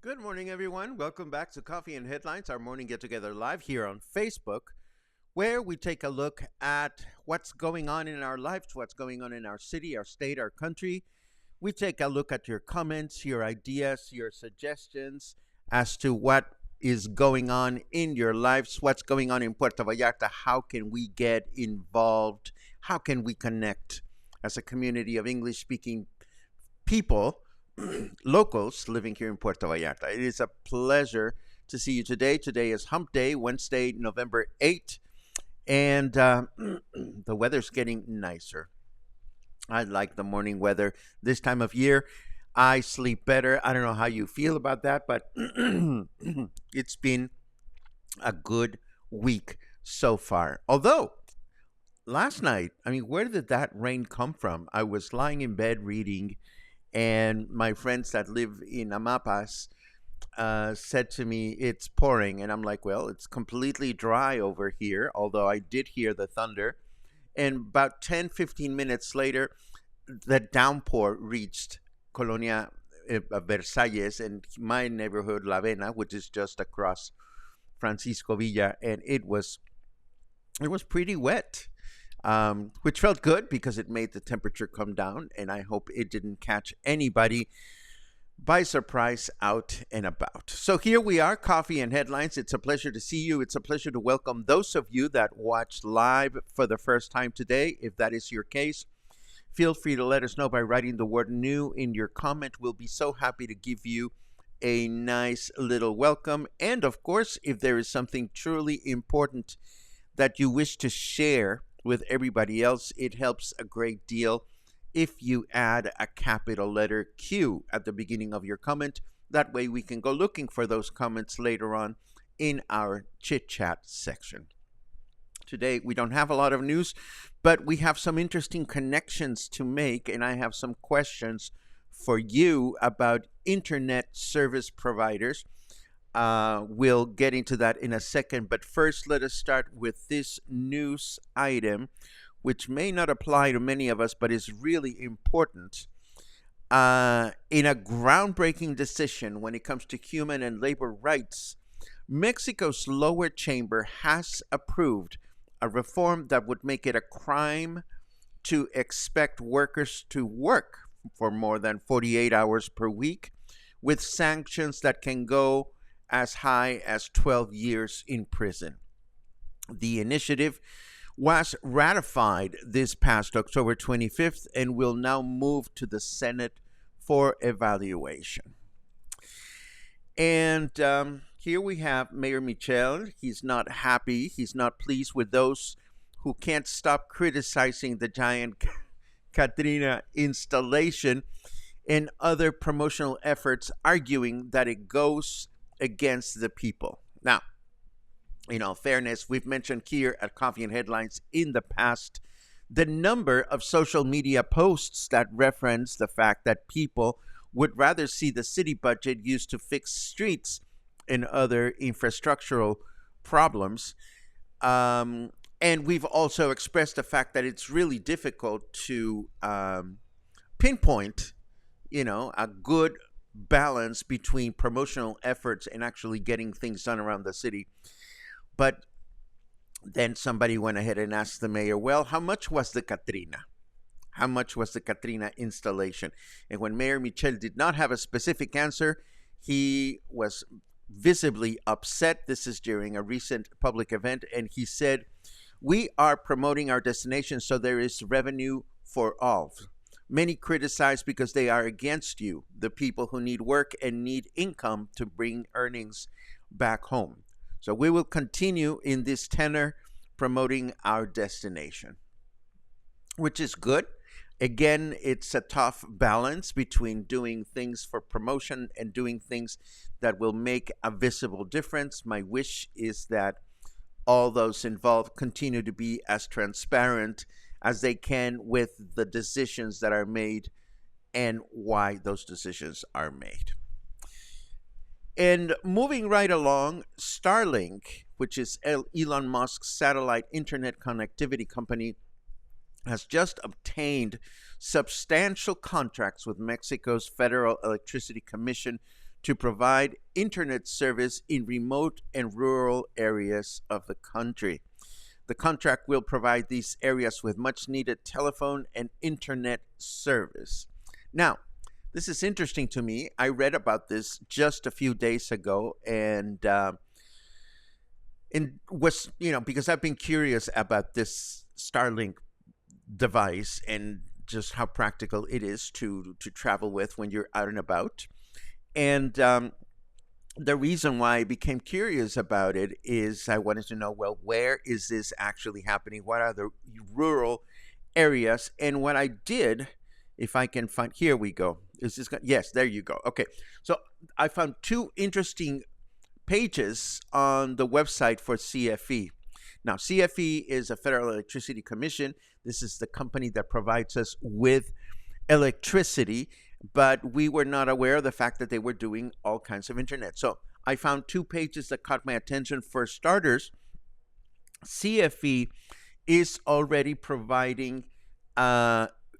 Good morning, everyone. Welcome back to Coffee and Headlines, our morning get-together live here on Facebook, where we take a look at what's going on in our lives, what's going on in our city, our state, our country. We take a look at your comments, your ideas, your suggestions as to what is going on in your lives, what's going on in Puerto Vallarta, how can we get involved, how can we connect as a community of English-speaking people, locals living here in Puerto Vallarta. It is a pleasure to see you today. Today is Hump Day, Wednesday, November 8th, and the weather's getting nicer. I like the morning weather this time of year. I sleep better. I don't know how you feel about that, but it's been a good week so far. Although, last night, where did that rain come from? I was lying in bed reading, and my friends that live in Amapas said to me, it's pouring. And I'm like, well, it's completely dry over here, although I did hear the thunder. And about 10, 15 minutes later, the downpour reached Colonia Versalles and my neighborhood, La Vena, which is just across Francisco Villa. And it was pretty wet. Which felt good because it made the temperature come down, and I hope it didn't catch anybody by surprise out and about. So here we are, Coffee and Headlines. It's a pleasure to see you. It's a pleasure to welcome those of you that watched live for the first time today. If that is your case, feel free to let us know by writing the word new in your comment. We'll be so happy to give you a nice little welcome. And of course, if there is something truly important that you wish to share with everybody else, it helps a great deal if you add a capital letter Q at the beginning of your comment. That way we can go looking for those comments later on in our chit chat section. Today we don't have a lot of news, but we have some interesting connections to make, and I have some questions for you about internet service providers. We'll get into that in a second, but first let us start with this news item, which may not apply to many of us, but is really important. In a groundbreaking decision when it comes to human and labor rights, Mexico's lower chamber has approved a reform that would make it a crime to expect workers to work for more than 48 hours per week, with sanctions that can go as high as 12 years in prison. The initiative was ratified this past October 25th and will now move to the Senate for evaluation. And here we have Mayor Michel. He's not happy. He's not pleased with those who can't stop criticizing the giant Catrina installation and other promotional efforts, arguing that it goes against the people. Now, in all fairness, we've mentioned here at Coffee and Headlines in the past the number of social media posts that reference the fact that people would rather see the city budget used to fix streets and other infrastructural problems. And we've also expressed the fact that it's really difficult to pinpoint, a good balance between promotional efforts and actually getting things done around the city. But then somebody went ahead and asked the mayor, well, how much was the Catrina? How much was the Catrina installation? And when Mayor Michel did not have a specific answer, he was visibly upset. This is during a recent public event. And he said, we are promoting our destination so there is revenue for all. Many criticize because they are against you, the people who need work and need income to bring earnings back home. So we will continue in this tenor promoting our destination, which is good. Again, it's a tough balance between doing things for promotion and doing things that will make a visible difference. My wish is that all those involved continue to be as transparent as they can with the decisions that are made and why those decisions are made. And moving right along, Starlink, which is Elon Musk's satellite internet connectivity company, has just obtained substantial contracts with Mexico's Federal Electricity Commission to provide internet service in remote and rural areas of the country. The contract will provide these areas with much needed telephone and internet service. Now, this is interesting to me. I read about this just a few days ago and was, because I've been curious about this Starlink device and just how practical it is to travel with when you're out and about. And the reason why I became curious about it is I wanted to know, well, where is this actually happening? What are the rural areas? And what I did, if I can find, here we go. Is this, yes, there you go. Okay, so I found two interesting pages on the website for CFE. Now, CFE is a Federal Electricity Commission. This is the company that provides us with electricity, but we were not aware of the fact that they were doing all kinds of internet. So I found two pages that caught my attention. For starters, CFE is already providing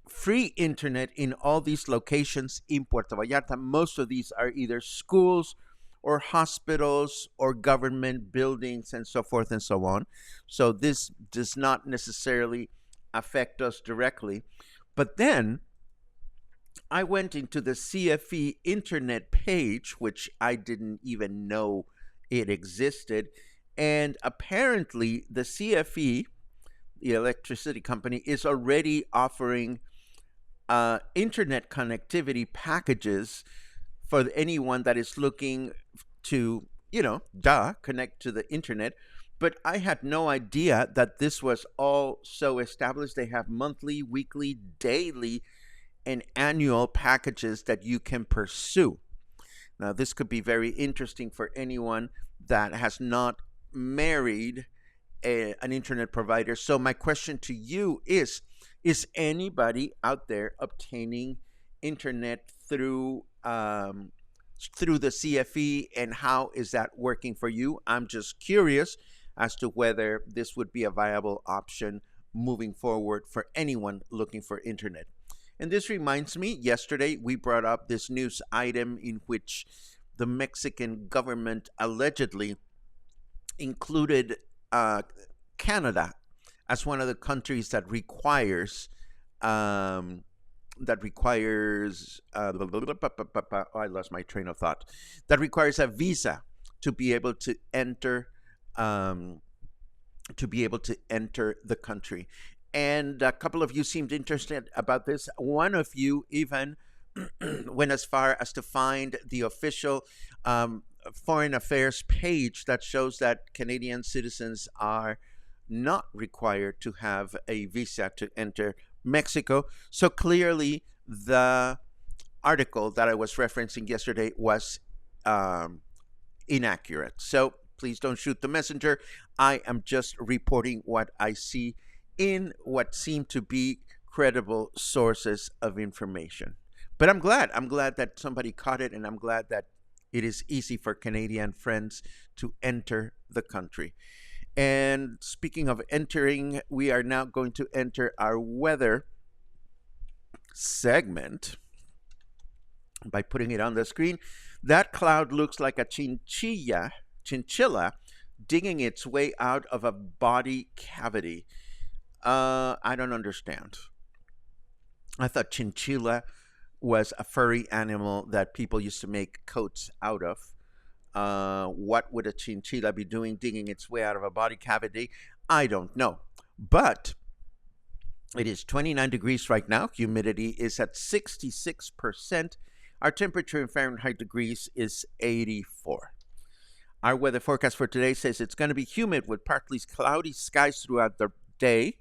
free internet in all these locations in Puerto Vallarta. Most of these are either schools or hospitals or government buildings and so forth and so on. So this does not necessarily affect us directly. But then I went into the CFE Internet page, which I didn't even know it existed. And apparently the CFE, the electricity company, is already offering internet connectivity packages for anyone that is looking to, connect to the internet. But I had no idea that this was all so established. They have monthly, weekly, daily, and annual packages that you can pursue. Now, this could be very interesting for anyone that has not married an internet provider. So my question to you is anybody out there obtaining internet through the CFE, and how is that working for you? I'm just curious as to whether this would be a viable option moving forward for anyone looking for internet. And this reminds me, yesterday we brought up this news item in which the Mexican government allegedly included Canada as one of the countries that requires I lost my train of thought. That requires a visa to be able to enter the country. And a couple of you seemed interested about this. One of you even went as far as to find the official foreign affairs page that shows that Canadian citizens are not required to have a visa to enter Mexico. So clearly the article that I was referencing yesterday was inaccurate. So please don't shoot the messenger. I am just reporting what I see in what seem to be credible sources of information. But I'm glad. I'm glad that somebody caught it, and I'm glad that it is easy for Canadian friends to enter the country. And speaking of entering, we are now going to enter our weather segment by putting it on the screen. That cloud looks like a chinchilla digging its way out of a body cavity. I don't understand. I thought chinchilla was a furry animal that people used to make coats out of. What would a chinchilla be doing digging its way out of a body cavity? I don't know. But it is 29 degrees right now. Humidity is at 66%. Our temperature in Fahrenheit degrees is 84. Our weather forecast for today says it's going to be humid with partly cloudy skies throughout the day.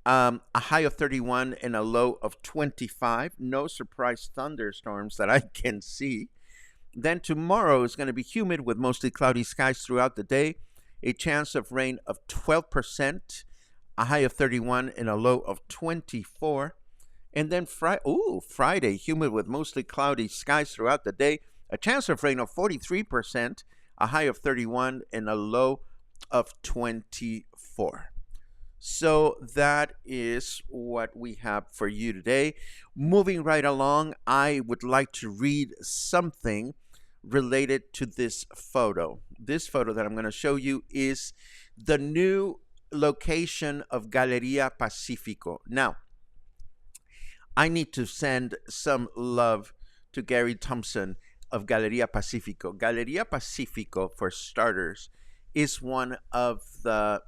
A high of 31 and a low of 25. No surprise thunderstorms that I can see. Then tomorrow is going to be humid with mostly cloudy skies throughout the day. A chance of rain of 12%. A high of 31 and a low of 24. And then Friday, humid with mostly cloudy skies throughout the day. A chance of rain of 43%. A high of 31 and a low of 24. So that is what we have for you today. Moving right along, I would like to read something related to this photo. This photo that I'm going to show you is the new location of Galleria Pacifico. Now, I need to send some love to Gary Thompson of Galleria Pacifico. Galleria Pacifico, for starters, is one of the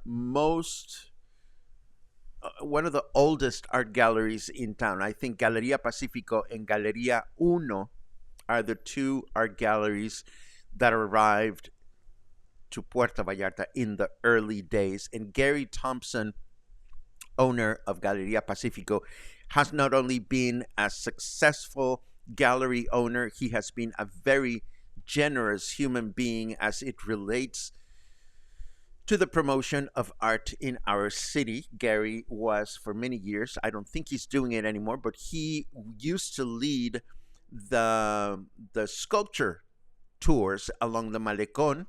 oldest art galleries in town. I think Galleria Pacifico and Galleria Uno are the two art galleries that arrived to Puerto Vallarta in the early days. And Gary Thompson, owner of Galleria Pacifico, has not only been a successful gallery owner, he has been a very generous human being as it relates to the promotion of art in our city. Gary was for many years, I don't think he's doing it anymore, but he used to lead the sculpture tours along the Malecon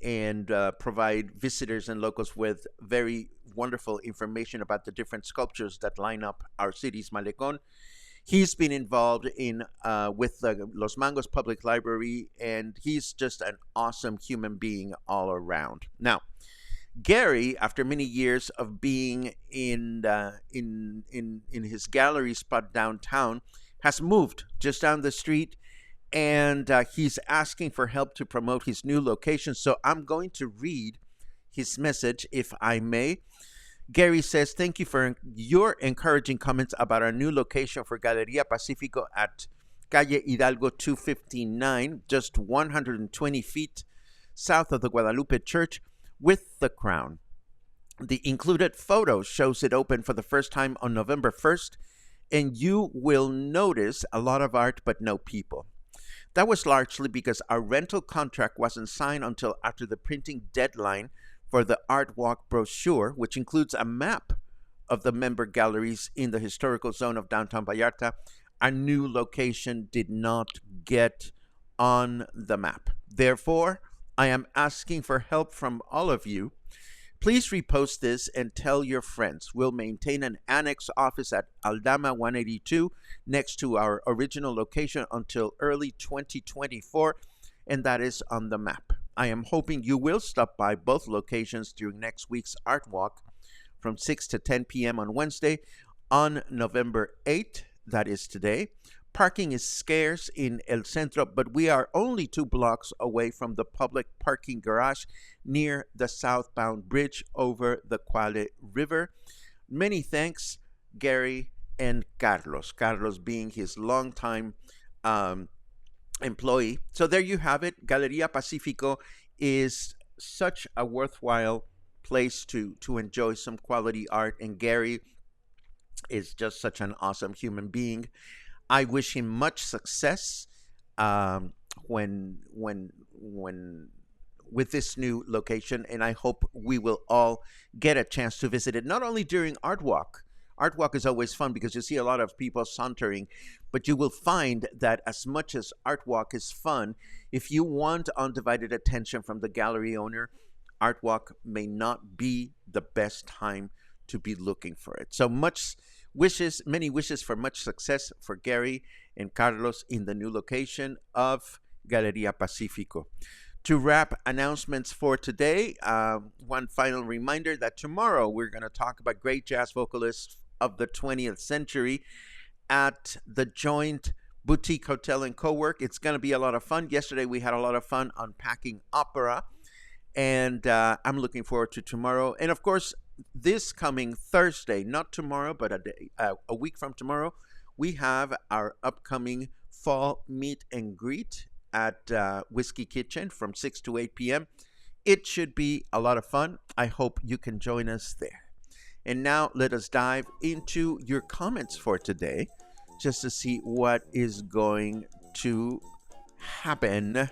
and provide visitors and locals with very wonderful information about the different sculptures that line up our city's Malecon. He's been involved in with the Los Mangos Public Library, and he's just an awesome human being all around. Now, Gary, after many years of being in his gallery spot downtown, has moved just down the street, and he's asking for help to promote his new location. So I'm going to read his message, if I may. Gary says, thank you for your encouraging comments about our new location for Galleria Pacifico at Calle Hidalgo 259, just 120 feet south of the Guadalupe Church with the crown. The included photo shows it open for the first time on November 1st, and you will notice a lot of art but no people. That was largely because our rental contract wasn't signed until after the printing deadline for the Art Walk brochure, which includes a map of the member galleries in the historical zone of downtown Vallarta. Our new location did not get on the map. Therefore, I am asking for help from all of you. Please repost this and tell your friends. We'll maintain an annex office at Aldama 182 next to our original location until early 2024, and that is on the map. I am hoping you will stop by both locations during next week's Art Walk from 6 to 10 p.m. on Wednesday. On November 8th, that is today, parking is scarce in El Centro, but we are only 2 blocks away from the public parking garage near the southbound bridge over the Quale River. Many thanks, Gary and Carlos. Carlos being his longtime employee. So there you have it. Galleria Pacifico is such a worthwhile place to enjoy some quality art, and Gary is just such an awesome human being. I wish him much success when with this new location, and I hope we will all get a chance to visit it, not only during Art Walk, Art walk is always fun because you see a lot of people sauntering, but you will find that as much as art walk is fun, if you want undivided attention from the gallery owner, art walk may not be the best time to be looking for it. So many wishes for much success for Gary and Carlos in the new location of Galleria Pacifico. To wrap announcements for today, one final reminder that tomorrow we're going to talk about great jazz vocalists of the 20th century at the Joint Boutique Hotel and Co-work. It's going to be a lot of fun. Yesterday we had a lot of fun unpacking opera, and I'm looking forward to tomorrow. And of course, this coming Thursday, not tomorrow, but a week from tomorrow, we have our upcoming fall meet and greet at Whiskey Kitchen from 6 to 8 p.m. It should be a lot of fun. I hope you can join us there. And now let us dive into your comments for today, just to see what is going to happen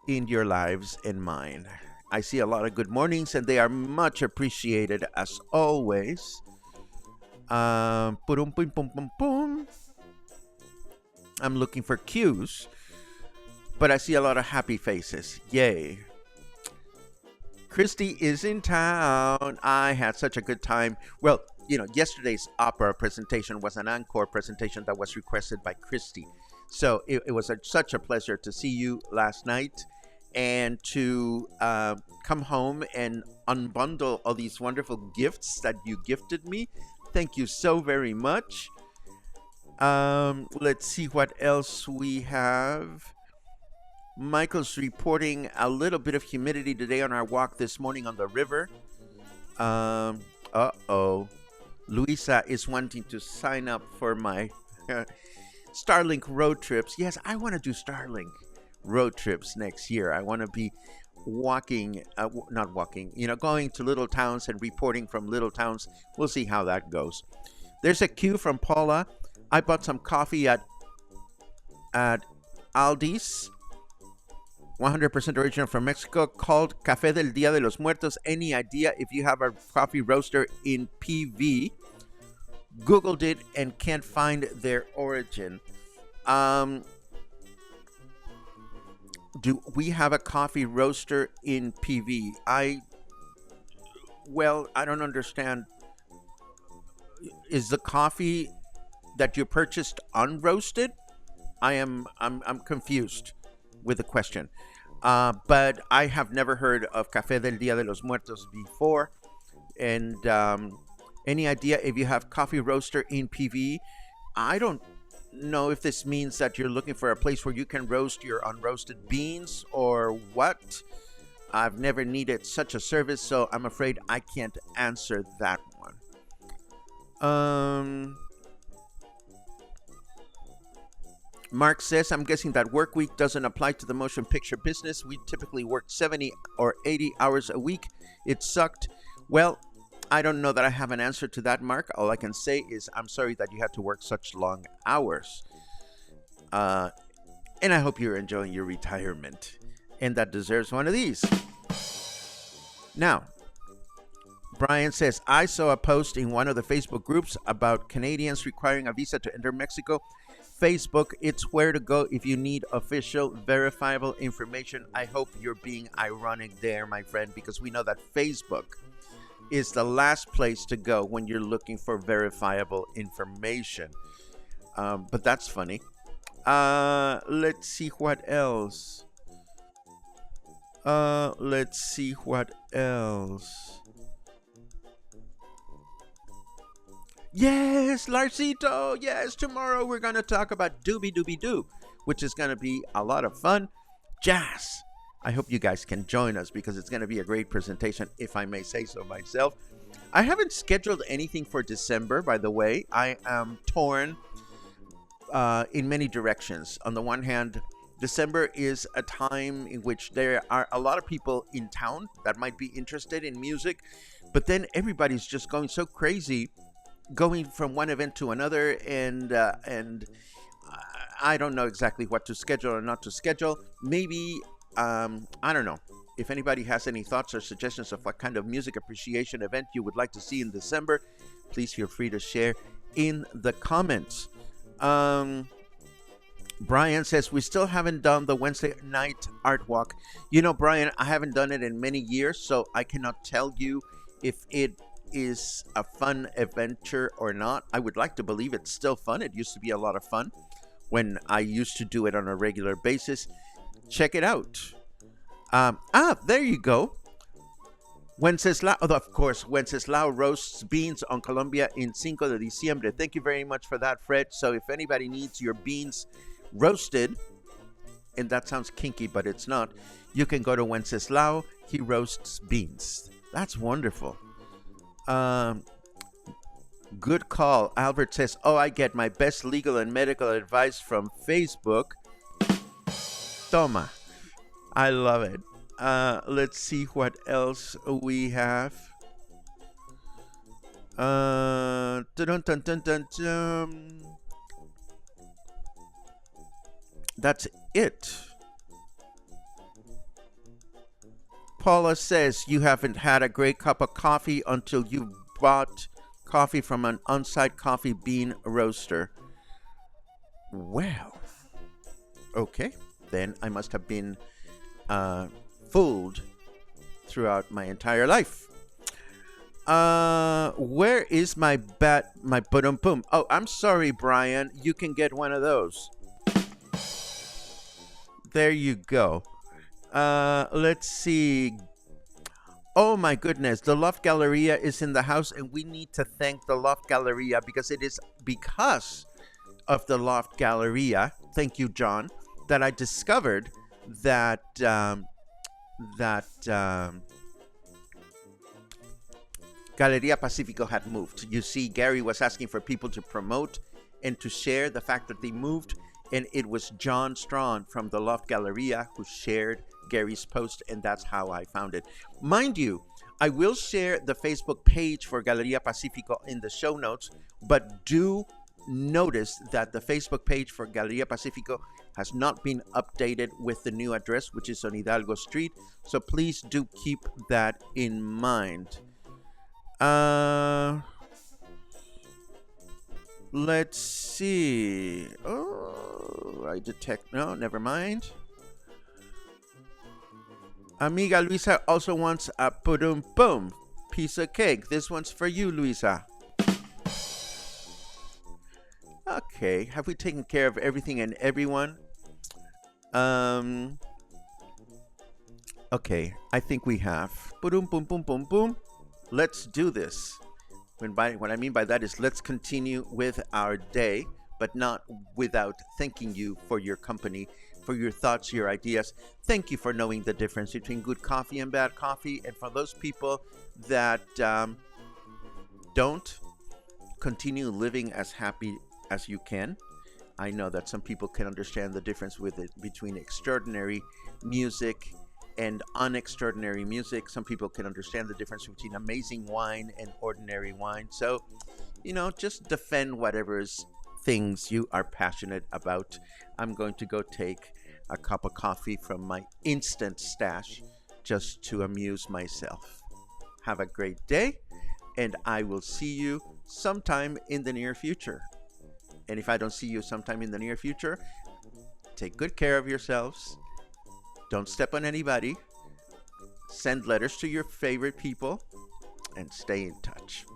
in your lives and mine. I see a lot of good mornings, and they are much appreciated as always. I'm looking for cues, but I see a lot of happy faces. Yay. Christy is in town. I had such a good time. Well, yesterday's opera presentation was an encore presentation that was requested by Christy. So it was such a pleasure to see you last night and to come home and unbundle all these wonderful gifts that you gifted me. Thank you so very much. Let's see what else we have. Michael's reporting a little bit of humidity today on our walk this morning on the river. Luisa is wanting to sign up for my Starlink road trips. Yes, I want to do Starlink road trips next year. I want to be going to little towns and reporting from little towns. We'll see how that goes. There's a cue from Paula. I bought some coffee at Aldi's. 100% original from Mexico, called Café del Día de los Muertos. Any idea if you have a coffee roaster in PV? Googled it and can't find their origin. Do we have a coffee roaster in PV? I don't understand. Is the coffee that you purchased unroasted? I'm confused with the question. But I have never heard of Café del Día de los Muertos before. And any idea if you have coffee roaster in PV? I don't know if this means that you're looking for a place where you can roast your unroasted beans or what. I've never needed such a service, so I'm afraid I can't answer that one. Mark says, I'm guessing that work week doesn't apply to the motion picture business. We typically worked 70 or 80 hours a week. It sucked. Well, I don't know that I have an answer to that, Mark. All I can say is I'm sorry that you had to work such long hours. And I hope you're enjoying your retirement. And that deserves one of these. Now, Brian says, I saw a post in one of the Facebook groups about Canadians requiring a visa to enter Mexico. Facebook, it's where to go if you need official, verifiable information. I hope you're being ironic there, my friend, because we know that Facebook is the last place to go when you're looking for verifiable information. But that's funny. Let's see what else. Yes, Larcito. Yes, tomorrow we're going to talk about Doobie Doobie Doo, which is going to be a lot of fun. Jazz. I hope you guys can join us because it's going to be a great presentation, if I may say so myself. I haven't scheduled anything for December, by the way. I am torn in many directions. On the one hand, December is a time in which there are a lot of people in town that might be interested in music, but then everybody's just going so crazy, going from one event to another, and I don't know exactly what to schedule or not to schedule. Maybe I don't know. If anybody has any thoughts or suggestions of what kind of music appreciation event you would like to see in December, please feel free to share in the comments. Brian says, we still haven't done the Wednesday night art walk. You know, Brian, I haven't done it in many years, so I cannot tell you if it is a fun adventure or not. I would like to believe it's still fun. It used to be a lot of fun when I used to do it on a regular basis. Check it out. There you go. Wenceslao, of course, Wenceslao roasts beans on Colombia in Cinco de Diciembre. Thank you very much for that, Fred. So if anybody needs your beans roasted, and that sounds kinky, but it's not, you can go to Wenceslao. He roasts beans. That's wonderful. Good call. Albert says, oh, I get my best legal and medical advice from Facebook. Toma. I love it. Let's see what else we have. Dun, dun, dun, dun, dun. That's it. Paula says you haven't had a great cup of coffee until you bought coffee from an on-site coffee bean roaster. Well, okay. Then I must have been fooled throughout my entire life. Where is my pum? Oh, I'm sorry, Brian. You can get one of those. There you go. Let's see. Oh my goodness, the Loft Galleria is in the house, and we need to thank the Loft Galleria because it is because of the Loft Galleria, thank you, John, that I discovered that Galleria Pacifico had moved. You see, Gary was asking for people to promote and to share the fact that they moved, and it was John Strawn from the Loft Galleria who shared Gary's post, and that's how I found it. Mind you, I will share the Facebook page for Galleria Pacifico in the show notes, but do notice that the Facebook page for Galleria Pacifico has not been updated with the new address, which is on Hidalgo Street, so please do keep that in mind. Let's see. Oh, I detect. No, never mind. Amiga Luisa also wants a pum piece of cake. This one's for you, Luisa. Okay, have we taken care of everything and everyone? Okay, I think we have. Boom. Let's do this. What I mean by that is let's continue with our day, but not without thanking you for your company, for your thoughts, your ideas. Thank you for knowing the difference between good coffee and bad coffee. And for those people that don't, continue living as happy as you can. I know that some people can understand the difference between extraordinary music and unextraordinary music. Some people can understand the difference between amazing wine and ordinary wine. So, just defend whatever things you are passionate about. I'm going to go take a cup of coffee from my instant stash just to amuse myself. Have a great day, and I will see you sometime in the near future. And if I don't see you sometime in the near future, take good care of yourselves. Don't step on anybody. Send letters to your favorite people and stay in touch.